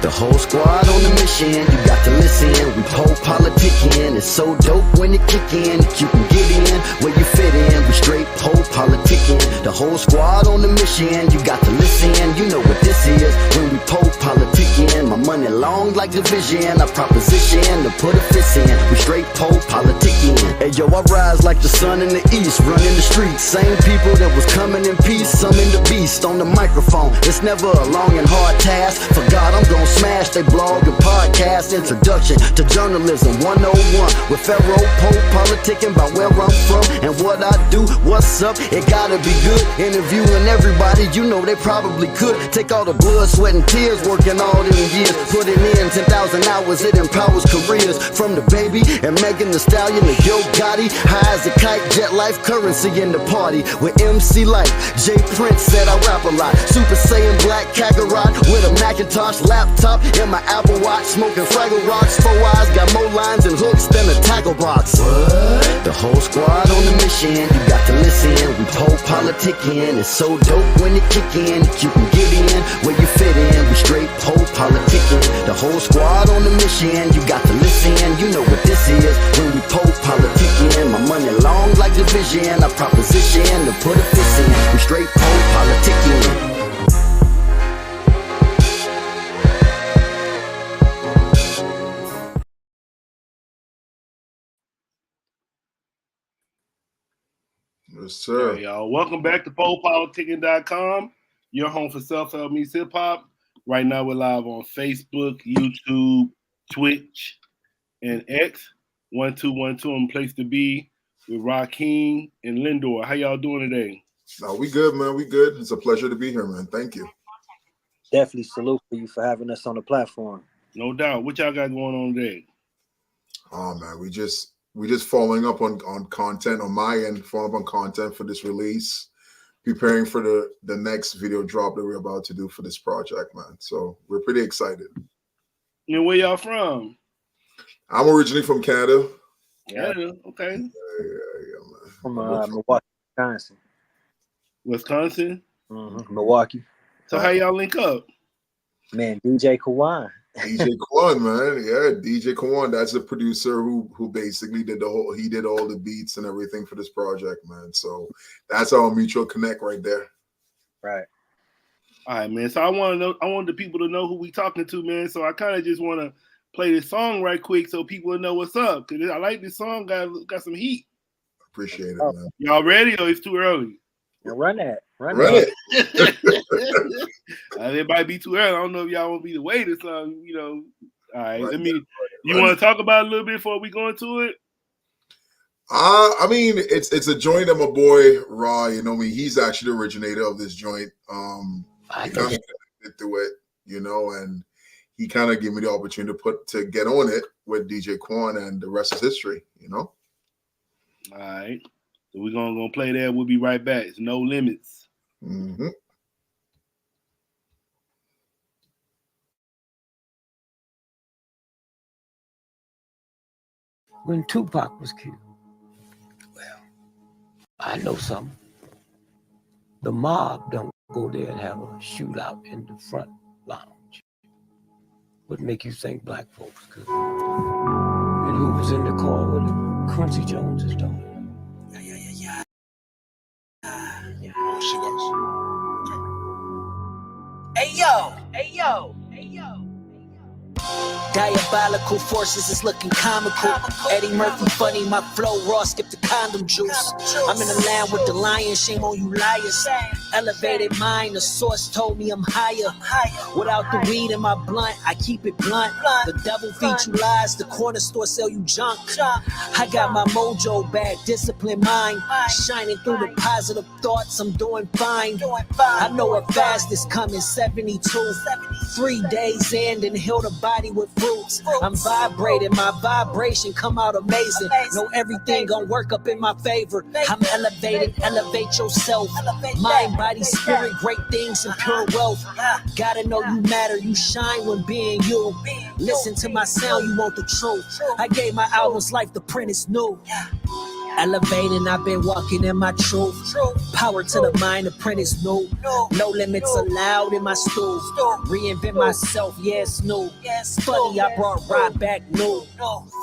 The whole squad on the mission, you got to listen. We PoPolitickin, it's so dope when it kick in. You can get in where you fit in. We straight PoPolitickin. The whole squad on the mission, you got to listen. You know what this is when we PoPolitickin. My money long like division, I proposition to put a fist in. We straight PoPolitickin. Hey yo, I rise like the sun in the east, running the streets. Same people that was coming in peace, some in the beast on the microphone. It's never a long and hard task. For God, I'm gon' smash they blog and podcast. Introduction to journalism 101 with Pharaoh PoPolitickin about where I'm from and what I do. What's up? It gotta be good. Interviewing everybody, you know they probably could take all the blood, sweat, and tears working all them years. Putting in 10,000 hours, it empowers careers. From the baby and Megan Thee Stallion to Yo Gotti, high as a kite, jet life currency in the party with MC Light. J Prince said I rap a lot. Super Saiyan Black Kakarot with a Macintosh laptop in my Apple Watch, smoking Fraggle Rocks. 4 eyes got more lines and hooks than a tackle box. What? The whole squad on the mission, you got to listen. We PoPolitickin, it's so dope when it kick in. You can get in where you fit in. We straight PoPolitickin. The whole squad on the mission, you got to listen. You know what this is when we PoPolitickin. My money long like division, I proposition to put a fist in. We straight PoPolitickin. Yes, sir. Hey, y'all. Welcome back to PoPolitickin.com, your home for self-help meets hip-hop. Right now, we're live on Facebook, YouTube, Twitch, and X. 1212 on Place to Be with Requiem and Len-Dor. How y'all doing today? No, we good, man. We good. It's a pleasure to be here, man. Thank you. Definitely salute for you for having us on the platform. No doubt. What y'all got going on today? Oh man, we just following up on content on my end, following up on content for this release, preparing for the next video drop that we're about to do for this project, man. So we're pretty excited. And where y'all from? I'm originally from Canada. Canada, okay. Yeah, man. From Milwaukee, Wisconsin. Wisconsin? Mm-hmm. Milwaukee. So how y'all link up? Man, DJ Kawon. DJ Kawon, man. Yeah, DJ Kawon. That's the producer who basically did all the beats and everything for this project, man. So that's our mutual connect right there. Right. All right, man. So I want the people to know who we talking to, man. So I kind of just want to play this song right quick so people will know what's up. Cause I like this song. Got some heat. Appreciate it, man. Y'all ready or it's too early? Run it. It might be too early. I don't know if y'all want me to wait or something, you know. All right. You want to talk about it a little bit before we go into it? I mean, it's a joint that my boy Ra, you know me, he's actually the originator of this joint. I kind of connected to it, you know, and he kind of gave me the opportunity to get on it with DJ Kawon, and the rest is history, you know. All right. So we're gonna play that. We'll be right back. It's No Limits. Mm-hmm. When Tupac was killed, well, I know something. The mob don't go there and have a shootout in the front lounge. What make you think black folks could? And who was in the car with him? Quincy Jones's daughter. Oh, she goes. Hey yo. Diabolical forces is looking comical. Eddie Murphy funny, my flow raw, skip the condom juice. I'm in the land with the lion, shame on you liars. Elevated mind, the source told me I'm higher. Without the weed in my blunt, I keep it blunt. The devil feed you lies, the corner store sell you junk. I got my mojo back, disciplined mind, shining through the positive thoughts, I'm doing fine. I know a fast is coming, 72. 3 days in, then heal the body with fruits. I'm vibrating, my vibration come out amazing. Know everything gon' work up in my favor. I'm elevating, elevate yourself. Mind, body, spirit, great things and pure wealth. Gotta know you matter, you shine when being you. Listen to my sound, you want the truth. I gave my albums life, the print is new. Elevating, I've been walking in my truth. Power to the mind, apprentice new. No limits allowed in my stool. Reinvent myself, yes, new. Funny, I brought Rod back new.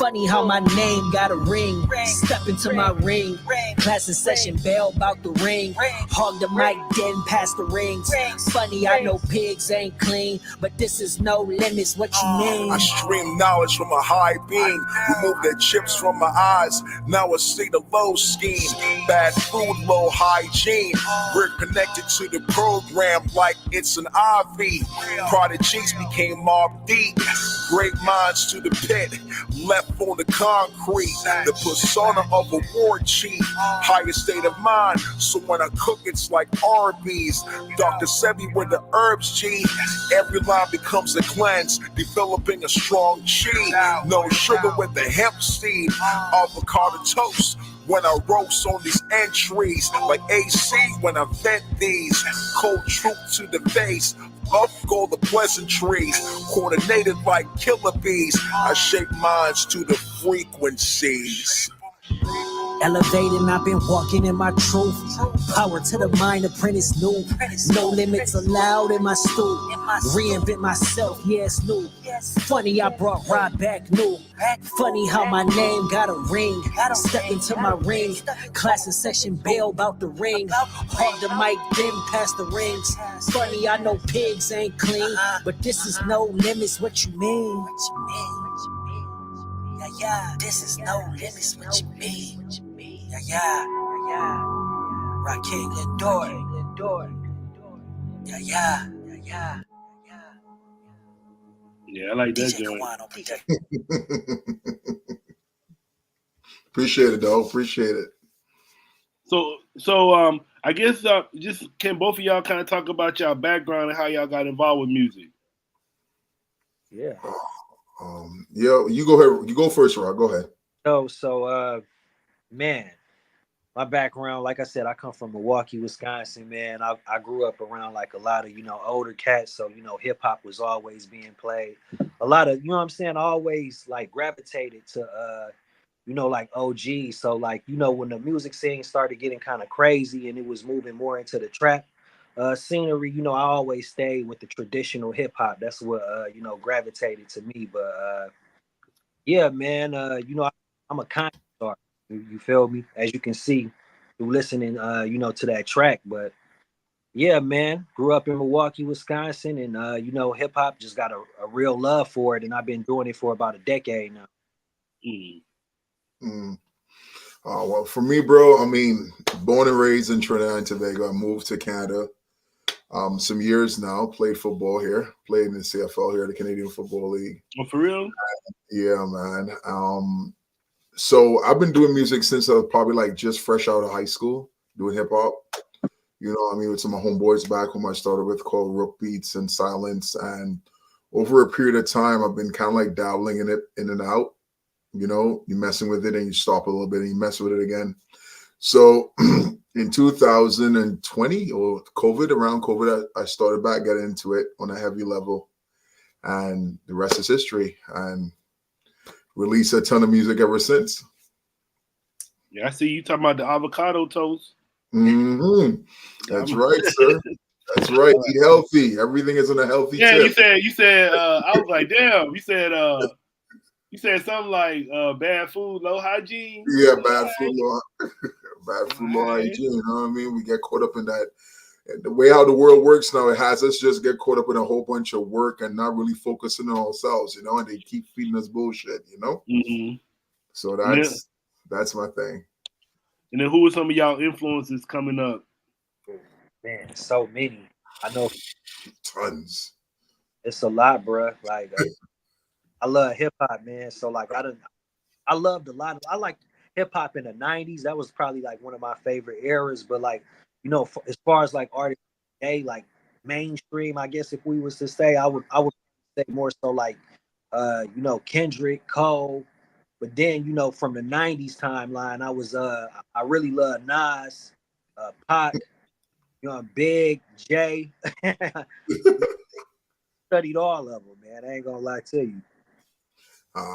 Funny how my name got a ring. Step into my ring. Class in session, bell about the ring. Hog the mic, then pass the rings. Funny, I know pigs ain't clean, but this is no limits, what you mean? I stream knowledge from a high beam. Remove the chips from my eyes. Now I see the low scheme. Bad food, low hygiene. We're connected to the program like it's an IV. Prodigies became Mob Deep. Great minds to the pit. Left on the concrete. The persona of a war chief. Highest state of mind. So when I cook, it's like Arby's. Dr. Sebi with the herbs, G. Every line becomes a cleanse. Developing a strong chi. No sugar with the hemp seed. Avocado toast. When I roast on these entries, like AC when I vent these, cold truth to the face, up go the pleasantries, coordinated like killer bees, I shape minds to the frequencies. Elevating, I've been walking in my truth. Power to the mind, apprentice new. No limits allowed in my stool. Reinvent myself, yes, new. Funny, I brought Rod back new. Funny how my name got a ring. Step into my ring. Class in session, bail about the ring. Hog the mic, then pass the rings. Funny, I know pigs ain't clean, but this is no limits, what you mean? Yeah, this is no limits, what you mean? Yeah. Requiem, Len-Dor. Yeah. Yeah, I like that DJ joint. Kawon on production. Appreciate it, though. Appreciate it. So I guess just can both of y'all kind of talk about y'all background and how y'all got involved with music? Yeah. Yeah, you go ahead. You go first, Rod. Go ahead. So man, my background, like I said, I come from Milwaukee, Wisconsin, man. I grew up around like a lot of, older cats. So, hip hop was always being played. A lot of, what I'm saying, I always like gravitated to, like OG. So like, when the music scene started getting kind of crazy and it was moving more into the trap scenery, I always stayed with the traditional hip hop. That's what, gravitated to me. But yeah, man, I'm a concept artist. You feel me? As you can see through listening, to that track. But yeah, man, grew up in Milwaukee, Wisconsin, and hip hop just got a real love for it, and I've been doing it for about a decade now. Well, for me, bro, I mean, born and raised in Trinidad and Tobago. I moved to Canada some years now. Played football here. Played in the CFL here, the Canadian Football League. Oh, for real? Yeah, man. So I've been doing music since I was probably like just fresh out of high school, doing hip hop. With some of my homeboys back whom I started with called Rook Beats and Silence. And over a period of time, I've been kind of like dabbling in it in and out. You're messing with it and you stop a little bit and you mess with it again. So in 2020 or around COVID, I started back getting into it on a heavy level. And the rest is history. And released a ton of music ever since. Yeah, I see you talking about the avocado toast. Mm-hmm. That's right, sir. That's right. Eat healthy. Everything is on a healthy tip. You said I was like, damn, you said something like bad food, low hygiene. Yeah, bad food, low hygiene. You know what I mean? We get caught up in that. And the way how the world works now, it has us just get caught up in a whole bunch of work and not really focusing on ourselves, and they keep feeding us bullshit, Mm-hmm. So that's my thing. And then who are some of y'all influences coming up? Man, so many. I know tons. It's a lot, bro. Like I love hip hop, man. So like I loved a lot. I like hip hop in the 90s. That was probably like one of my favorite eras. But like, as far as like artists today, like mainstream, I guess if we was to say, I would say more so like Kendrick, Cole. But then, from the 90s timeline, I really love Nas, Pac, Big, Jay. Studied all of them, man. I ain't gonna lie to you.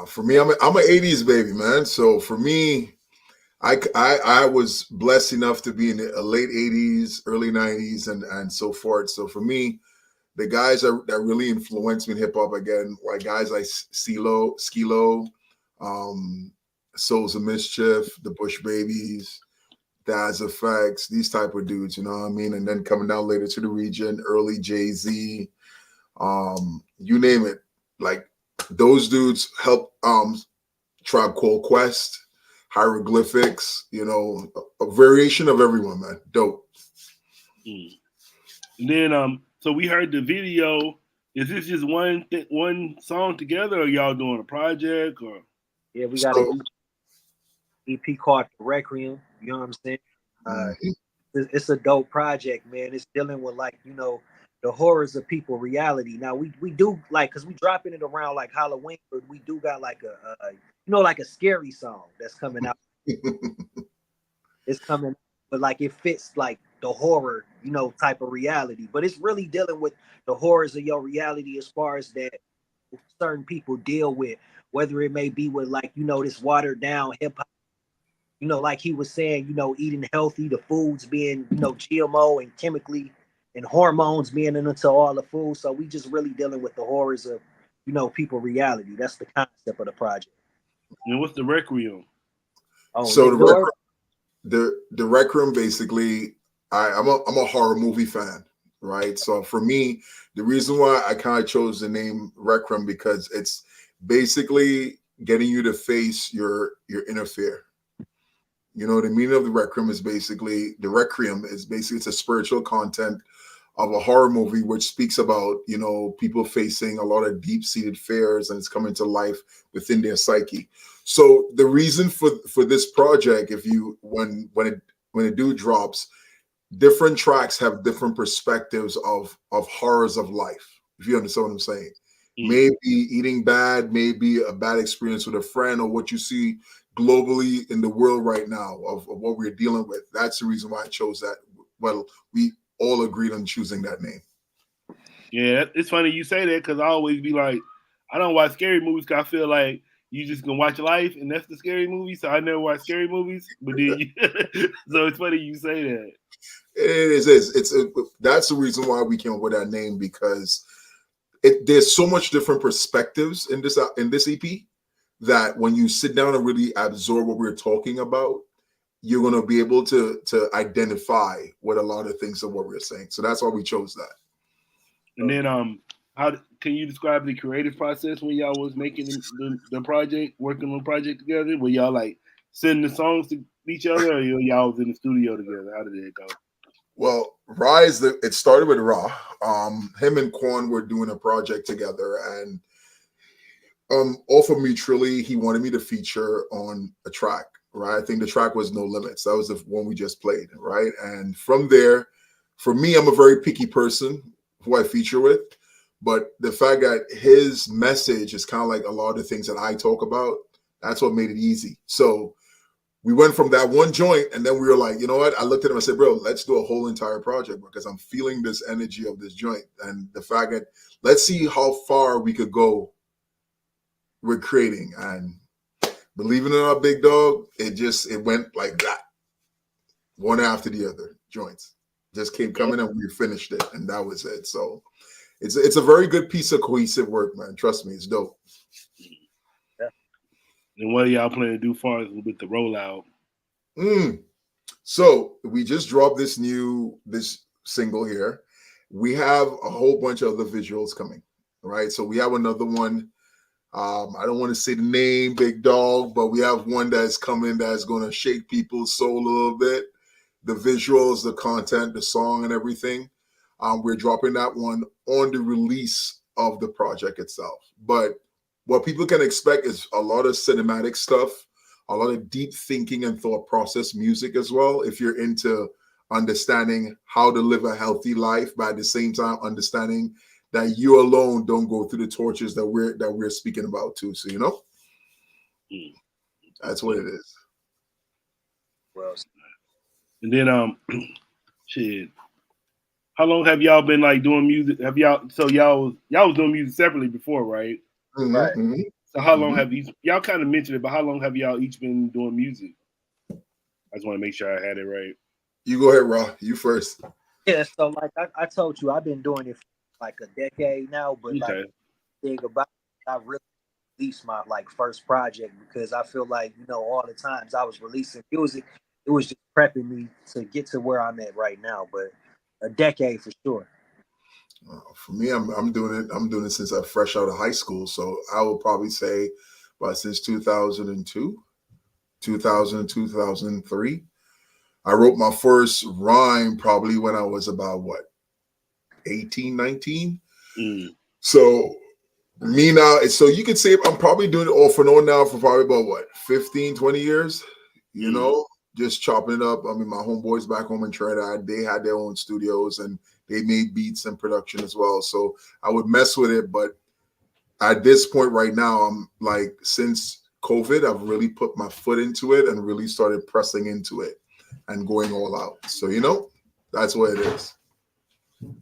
For me, I'm an 80s baby, man. So for me, I was blessed enough to be in the late 80s, early 90s, and so forth. So for me, the guys that really influenced me in hip hop again, like guys like Skilo, Souls of Mischief, the Bush Babies, Daz Effects, these type of dudes, you know what I mean? And then coming down later to the region, early Jay-Z, you name it. Like those dudes helped Tribe Called Quest, Hieroglyphics, you know, a variation of everyone, man. Dope. And then so we heard the video. Is this just one song together, or y'all doing a project? Or Yeah, we got an EP called Requiem. You know what I'm saying? It's a dope project, man. It's dealing with, like, you know, the horrors of people reality. Now we do, like, because we dropping it around like Halloween, but we do got like a you know, like a scary song that's coming out. It's coming, but like it fits like the horror, you know, type of reality. But it's really dealing with the horrors of your reality as far as that certain people deal with, whether it may be with, like, you know, this watered down hip hop. You know, like he was saying, you know, eating healthy, the foods being, you know, GMO and chemically and hormones being into all the food. So we just really dealing with the horrors of, you know, people reality. That's the concept of the project. And what's the Requiem? Oh, so the Requiem, basically, I'm a horror movie fan, right? So for me, the reason why I kind of chose the name Requiem, because it's basically getting you to face your inner fear. You know, the meaning of the Requiem is basically, it's a spiritual content of a horror movie which speaks about, you know, people facing a lot of deep-seated fears, and it's coming to life within their psyche. So the reason for this project, if you when it do drops, different tracks have different perspectives of horrors of life. If you understand what I'm saying. Maybe eating bad, maybe a bad experience with a friend, or what you see globally in the world right now of what we're dealing with. That's the reason why I chose that. Well, we all agreed on choosing that name. Yeah, it's funny you say that, because I always be like, I don't watch scary movies because I feel like you just gonna watch life and that's the scary movie. So I never watch scary movies. But then so it's funny you say that. It is. That's the reason why we came up with that name, because there's so much different perspectives in this EP that when you sit down and really absorb what we're talking about, you're going to be able to identify with a lot of things of what we're saying. So that's why we chose that. And then how can you describe the creative process when y'all was making the project, working on the project together? Were y'all like sending the songs to each other, or y'all was in the studio together? How did it go? Well, it started with Ra. Him and Kawon were doing a project together, and off of Mutually, he wanted me to feature on a track, right? I think the track was No Limits. That was the one we just played, right? And from there, for me, I'm a very picky person who I feature with, but the fact that his message is kind of like a lot of the things that I talk about, that's what made it easy. So we went from that one joint, and then we were like, you know what? I looked at him and said, bro, let's do a whole entire project, because I'm feeling this energy of this joint. And the fact that, let's see how far we could go with creating. And believe it or not, big dog, it went like that. One after the other joints just kept coming, and we finished it, and that was it. So it's a very good piece of cohesive work, man. Trust me, it's dope. And what are y'all planning to do far as with the rollout? So we just dropped this single here. We have a whole bunch of other visuals coming, right? So we have another one. I don't want to say the name, big dog, but we have one that's coming that's going to shake people's soul a little bit. The visuals, the content, the song, and everything. We're dropping that one on the release of the project itself. But what people can expect is a lot of cinematic stuff, a lot of deep thinking and thought process music as well, if you're into understanding how to live a healthy life, but at the same time understanding that you alone don't go through the tortures that we're speaking about too. So, you know, that's what it is. Well, and then shit. How long have y'all been like doing music? Have y'all was doing music separately before, right? Right. So how long have y'all kind of mentioned it, but how long have y'all each been doing music? I just want to make sure I had it right. You go ahead, Raw. You first. Yeah, so like I told you, I've been doing it for like a decade now, but like Okay. the thing about it, I really released my like first project because I feel like, you know, all the times I was releasing music, it was just prepping me to get to where I'm at right now. But a decade for sure. For me, I'm doing it. I'm doing it since I'm fresh out of high school. So I will probably say, but since 2002, 2000, 2003. I wrote my first rhyme probably when I was about what, 18, 19. So me now, so you could say I'm probably doing it off and on now for probably about what, 15, 20 years, you know, just chopping it up. I mean, my homeboys back home in Trinidad, they had their own studios and they made beats and production as well. So I would mess with it. But at this point right now, I'm like, since COVID, I've really put my foot into it and really started pressing into it and going all out. So, you know, that's what it is.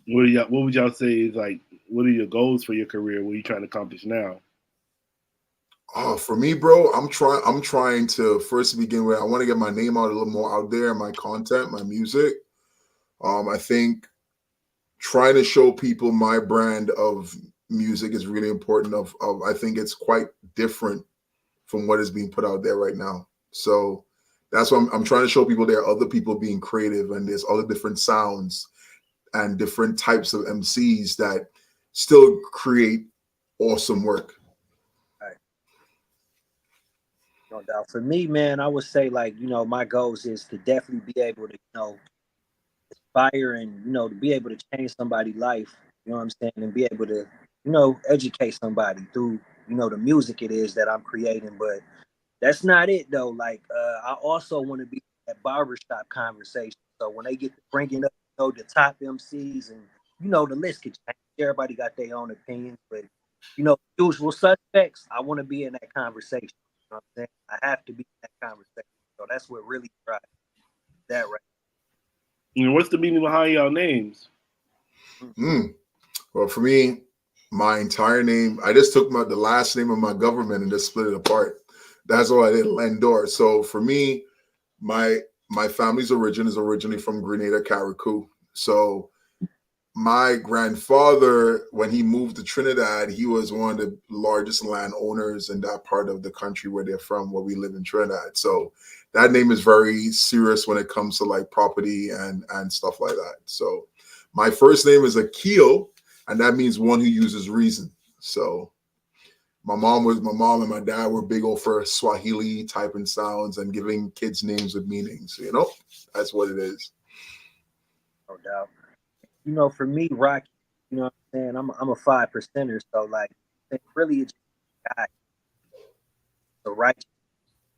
What would y'all say is like, what are your goals for your career? What are you trying to accomplish now? For me, bro, I'm trying to first begin with, I want to get my name out a little more out there, my content, my music. I think trying to show people my brand of music is really important. I think it's quite different from what is being put out there right now. So that's what I'm trying to show people there are other people being creative and there's other different sounds and different types of MCs that still create awesome work. Right. No doubt. For me, man, I would say like, you know, my goals is to definitely be able to, you know, inspire and, you know, to be able to change somebody's life, you know what I'm saying, and be able to, you know, educate somebody through, you know, the music it is that I'm creating. But that's not it though. Like I also want to be at barbershop conversation. So when they get to bringing up, you know, the top MCs and, you know, the list could change. Everybody got their own opinions, but, you know, usual suspects, I want to be in that conversation. You know what I'm saying? I have to be in that conversation. So that's what really drives that right. And what's the meaning behind y'all names? Well, for me, my entire name, I just took the last name of my government and just split it apart. That's what I did, Len-Dor. So for me, my family's origin is originally from Grenada, Carriacou. So my grandfather, when he moved to Trinidad, he was one of the largest landowners in that part of the country where they're from, where we live in Trinidad. So that name is very serious when it comes to like property and stuff like that. So my first name is Akil, and that means one who uses reason. So my mom and my dad were big over Swahili typing sounds and giving kids names with meanings. You know, that's what it is. No doubt. You know, for me, rock, you know what I'm saying? I'm a 5%er, so like it's really just a guy. So righteous.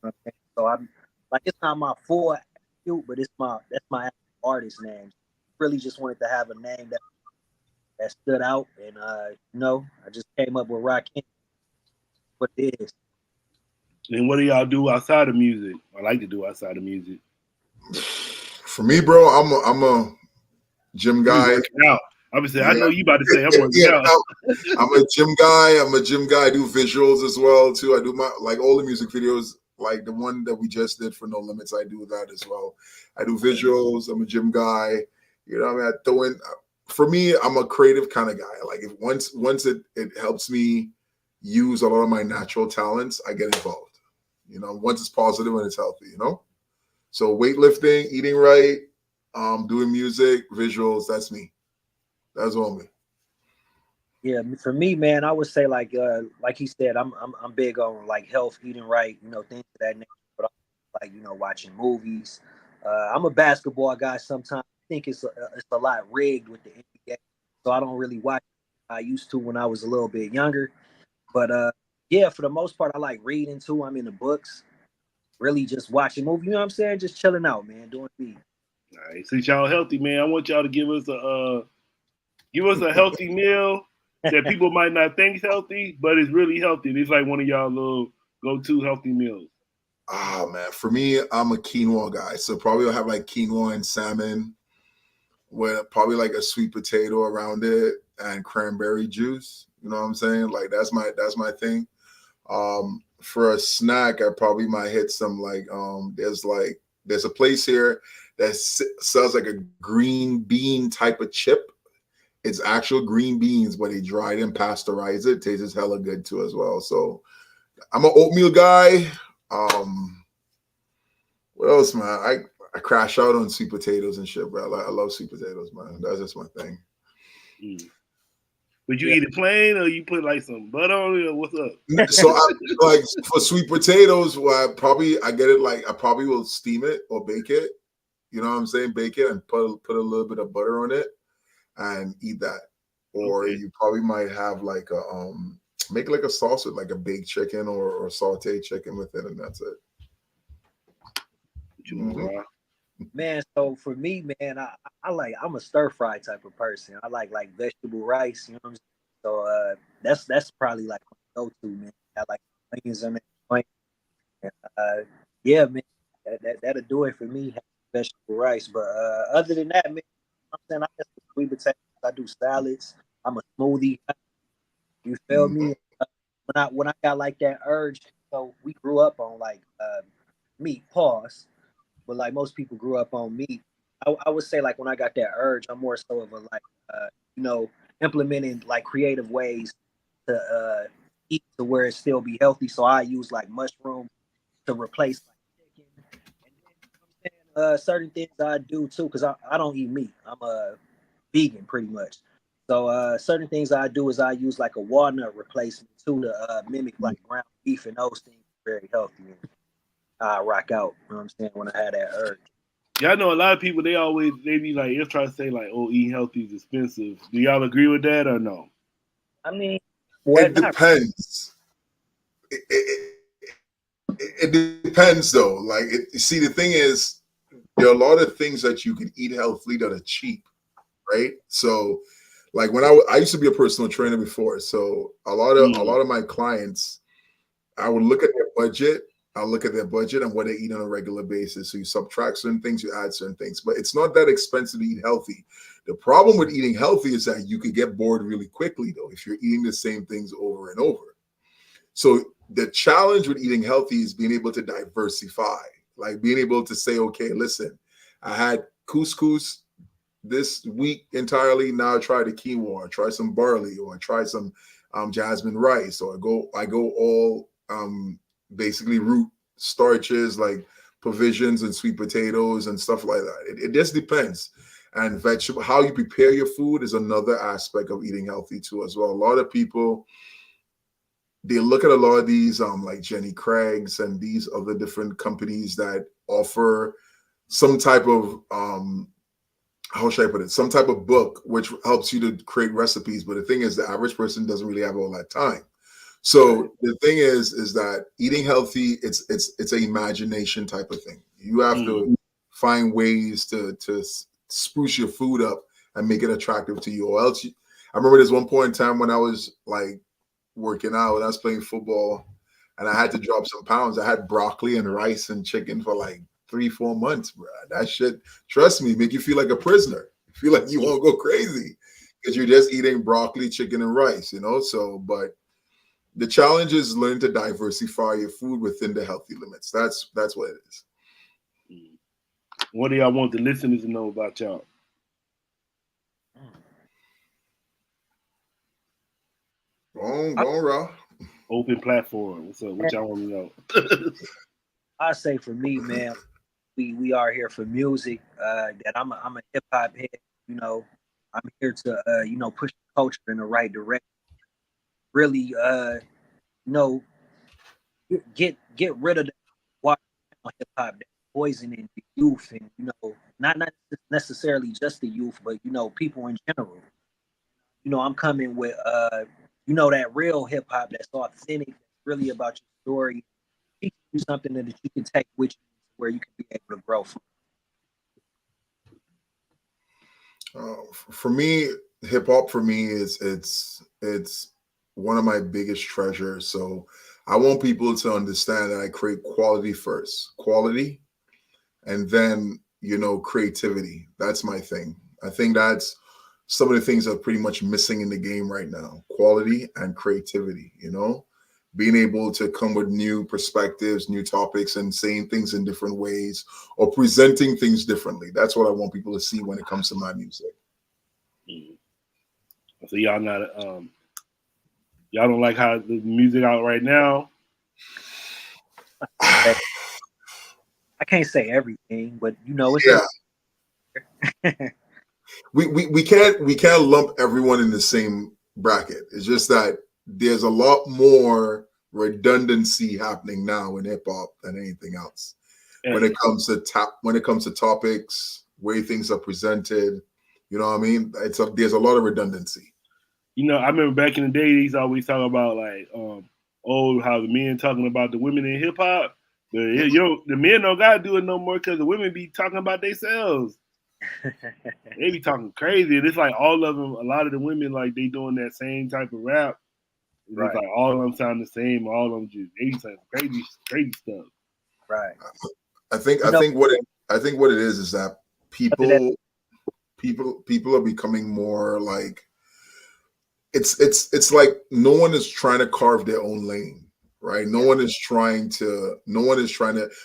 You know what I'm saying? So I'm like it's not my full attribute, but that's my artist name. Really just wanted to have a name that stood out, and you know, I just came up with Rakim. What it is. And what do y'all do outside of music? I like to do outside of music. For me, bro, I'm a gym guy. Out. Obviously, I know you about to say I'm working out. I'm a gym guy. I do visuals as well too. I do my like all the music videos, like the one that we just did for No Limits. I do that as well. I do visuals. I'm a gym guy. You know, I mean, for me, I'm a creative kind of guy. Like if once it helps me use a lot of my natural talents, I get involved. You know, once it's positive and it's healthy. You know, so weightlifting, eating right, doing music, visuals. That's me. That's all me. Yeah, for me, man, I would say like he said, I'm big on like health, eating right, you know, things of that nature. But I like, you know, watching movies. I'm a basketball guy. Sometimes I think it's a lot rigged with the NBA, so I don't really watch. I used to when I was a little bit younger, but yeah, for the most part, I like reading too. I'm into books. Really, just watching movies. You know what I'm saying? Just chilling out, man, doing me. All right, since y'all healthy, man, I want y'all to give us a healthy meal that people might not think is healthy, but it's really healthy. It's like one of y'all little go-to healthy meals. Oh man, for me, I'm a quinoa guy. So probably I'll have like quinoa and salmon with probably like a sweet potato around it and cranberry juice. You know what I'm saying? Like that's my thing. For a snack, I probably might hit some like there's there's a place here that sells like a green bean type of chip. It's actual green beans, but they dry it and pasteurize it. Tastes hella good too as well. So I'm an oatmeal guy. What else, man? I crash out on sweet potatoes and shit, bro. I love sweet potatoes, man. That's just my thing. Would you eat it plain, or you put like some butter on it, or what's up? So I like for sweet potatoes, I probably will steam it or bake it. You know what I'm saying? Bake it and put a little bit of butter on it and eat that. Or you probably might have like a make like a sauce with like a baked chicken or sauteed chicken with it, and that's it. Man, so for me, man, I'm a stir fry type of person. I like vegetable rice, you know what I'm saying? So that's probably like my go-to, man. I like onions on it. Yeah, man, that'll do it for me, vegetable rice. But other than that, man, I'm saying I just sweet potatoes, I do salads, I'm a smoothie. You feel me? When I got like that urge, so we grew up on like meat, pause. But like most people grew up on meat. I would say like when I got that urge, I'm more so of a like implementing like creative ways to eat to where it still be healthy. So I use like mushroom to replace like chicken. And then certain things I do too, because I don't eat meat. I'm a vegan pretty much. So certain things I do is I use like a walnut replacement too to mimic like ground beef, and those things are very healthy. I rock out, you know what I'm saying, when I had that urge. Yeah, I know a lot of people, they be like, they'll try to say like, oh, eating healthy is expensive. Do y'all agree with that or no? I mean, it depends. It depends though. Like, see, the thing is, there are a lot of things that you can eat healthily that are cheap, right? So, like when I used to be a personal trainer before, so a lot of my clients, I would look at their budget. I'll look at their budget and what they eat on a regular basis. So you subtract certain things, you add certain things, but it's not that expensive to eat healthy. The problem with eating healthy is that you could get bored really quickly though, if you're eating the same things over and over. So the challenge with eating healthy is being able to diversify, like being able to say, okay, listen, I had couscous this week entirely. Now I try the quinoa, or try some barley, or I try some jasmine rice, or I go all basically root starches like provisions and sweet potatoes and stuff like that. It just depends. And vegetable, how you prepare your food is another aspect of eating healthy too as well. A lot of people, they look at a lot of these like Jenny Craig's and these other different companies that offer some type of how should I put it? Some type of book which helps you to create recipes. But the thing is, the average person doesn't really have all that time. So the thing is that eating healthy, it's an imagination type of thing. You have to find ways to spruce your food up and make it attractive to you. Or else, I remember there's one point in time when I was like working out and I was playing football, and I had to drop some pounds. I had broccoli and rice and chicken for like 3-4 months, bro. That shit, trust me, make you feel like a prisoner. You feel like you won't go crazy because you're just eating broccoli, chicken, and rice, you know. So, but the challenge is learn to diversify your food within the healthy limits. That's what it is. What do y'all want the listeners to know about y'all? Go on, Raw. Open platform. What's up? What y'all want to know? I say for me, man, we are here for music. That I'm a hip hop head. You know, I'm here to push the culture in the right direction. Really, get rid of the hip hop that's poisoning the youth, and not necessarily just the youth, but people in general. I'm coming with that real hip hop that's authentic, that's really about your story. Teach you something that you can take with you where you can be able to grow from. For me, hip hop for me is it's one of my biggest treasures. So I want people to understand that I create quality first, quality, and then creativity. That's my thing. I think that's some of the things that are pretty much missing in the game right now: quality and creativity. being able to come with new perspectives, new topics, and saying things in different ways or presenting things differently. That's what I want people to see when it comes to my music. So y'all not y'all don't like how the music out right now? I can't say everything, but you know, it's we can't lump everyone in the same bracket. It's just that there's a lot more redundancy happening now in hip hop than anything else. When it comes to topics, way things are presented, you know what I mean? There's a lot of redundancy. You know, I remember back in the day, they used to always talk about like, how the men talking about the women in hip hop. But the men don't gotta do it no more because the women be talking about themselves. They be talking crazy. And it's like all of them, a lot of the women, like they doing that same type of rap. Right. It's like all of them sound the same. All of them just they saying crazy stuff. Right. I think what it is that people are becoming more like it's like no one is trying to carve their own lane, right? No one is trying to.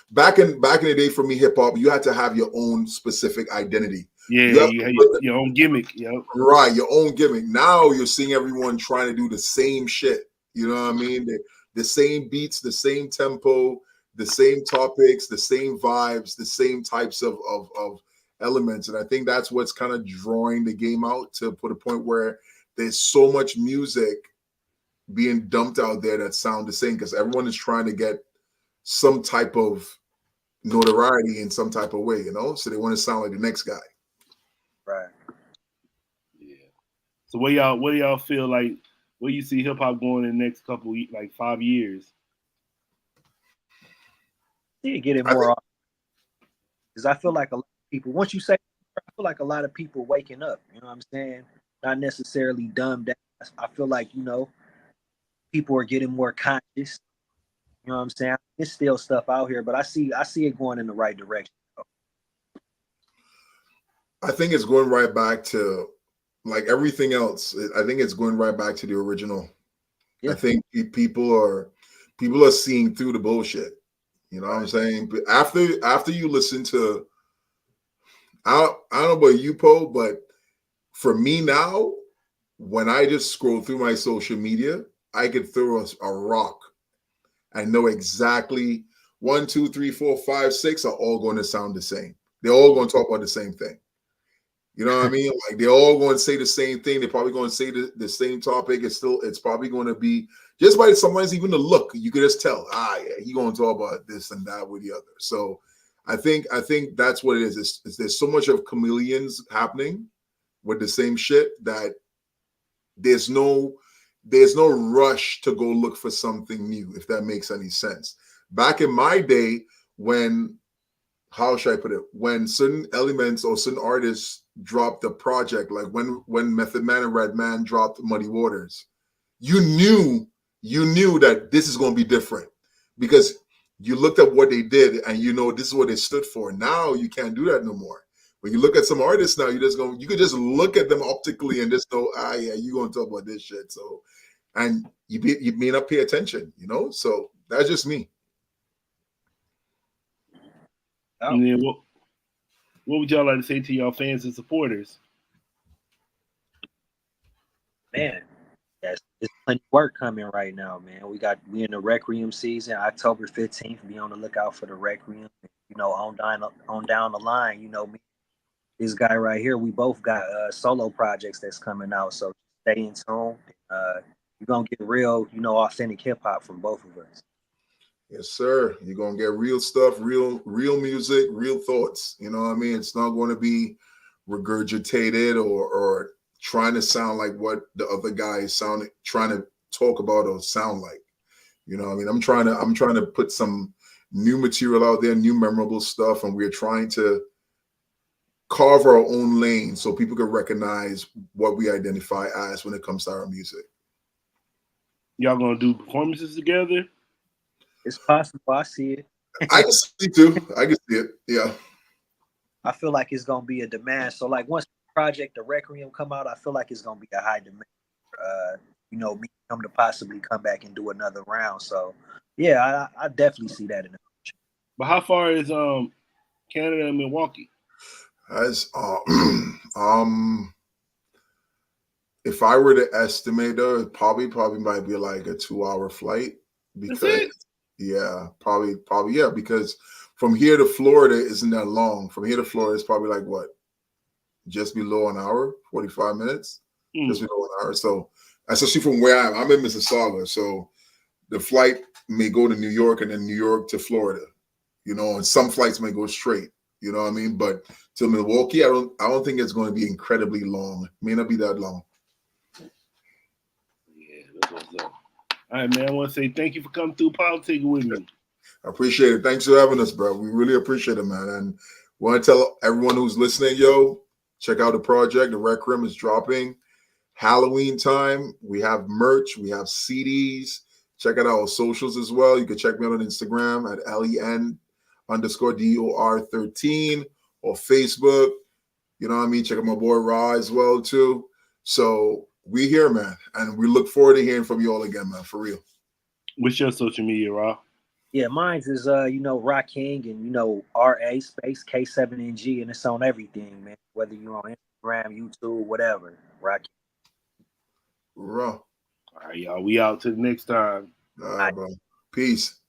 Back in the day, for me, hip hop, you had to have your own specific identity. Yeah, you had your own gimmick. Yep. Right, your own gimmick. Now you're seeing everyone trying to do the same shit. You know what I mean? The same beats, the same tempo, the same topics, the same vibes, the same types of elements. And I think that's what's kind of drawing the game out to put a point where there's so much music being dumped out there that sound the same because everyone is trying to get some type of notoriety in some type of way, you know? So they want to sound like the next guy. Right. Yeah. So what do y'all feel like? Where you see hip hop going in the next couple, like 5 years? You get it more because I feel like a lot of people. Once you say, I feel like a lot of people waking up. You know what I'm saying? Not necessarily dumbed down. I feel like people are getting more conscious. You know what I'm saying? There's still stuff out here, but I see it going in the right direction. I think it's going right back to like everything else. I think it's going right back to the original. Yeah. I think people are seeing through the bullshit. You know what I'm saying? But after you listen to, I don't know about you, Po, but for me now, when I just scroll through my social media, I could throw a rock and know exactly 1, 2, 3, 4, 5, 6 are all going to sound the same. They're all going to talk about the same thing. You know what I mean? Like they're all going to say the same thing. They're probably going to say the same topic. It's probably going to be just by sometimes even the look. You could just tell, he's going to talk about this and that with the other. So I think that's what it is. There's so much of chameleons happening with the same shit that there's no rush to go look for something new, if that makes any sense. Back in my day, how should I put it? When certain elements or certain artists dropped a project, like when Method Man and Redman dropped Muddy Waters, you knew that this is going to be different because you looked at what they did and this is what they stood for. Now you can't do that no more. When you look at some artists now, you could just look at them optically and just know, you're going to talk about this shit. So, and you may not pay attention, So that's just me. And then what would y'all like to say to y'all fans and supporters? Man, there's plenty of work coming right now, man. We in the Requiem season, October 15th. Be on the lookout for the Requiem. On down the line, me, this guy right here, we both got solo projects that's coming out. So stay in tune. You're gonna get real, authentic hip hop from both of us. Yes, sir. You're gonna get real stuff, real music, real thoughts. You know what I mean? It's not going to be regurgitated or trying to sound like what the other guy is trying to talk about or sound like. You know what I mean? I'm trying to put some new material out there, new memorable stuff, and we're trying to carve our own lane so people can recognize what we identify as when it comes to our music. Y'all gonna do performances together? It's possible. I see it. I can see it too. I can see it. Yeah. I feel like it's gonna be a demand. So like once the project, the Requiem, come out, I feel like it's gonna be a high demand. Me him to possibly come back and do another round. So yeah, I definitely see that in the future. But how far is Canada and Milwaukee? As if I were to estimate, though, probably might be like a 2-hour flight because probably yeah, because from here to Florida isn't that long. From here to Florida is probably like what, just below an hour, 45 minutes, just below an hour. So especially from where I'm in Mississauga, so the flight may go to New York and then New York to Florida, you know, and some flights may go straight. You know what I mean? But to Milwaukee, I don't think it's going to be incredibly long. It may not be that long. Yeah, that's what's up. All right, man. I want to say thank you for coming through Politicking with me. I appreciate it. Thanks for having us, bro. We really appreciate it, man. And want to tell everyone who's listening, yo, check out the project. The Requiem is dropping. Halloween time. We have merch. We have CDs. Check out our socials as well. You can check me out on Instagram at LEN_DOR13 or Facebook. You know what I mean? Check out my boy Ra as well, too. So we here, man. And we look forward to hearing from you all again, man, for real. What's your social media, Ra? Yeah, mine's is Ra King and RA space K7NG, and it's on everything, man. Whether you're on Instagram, YouTube, whatever. Ra King. Ra. All right, y'all. We out till next time. All right, bro. Peace.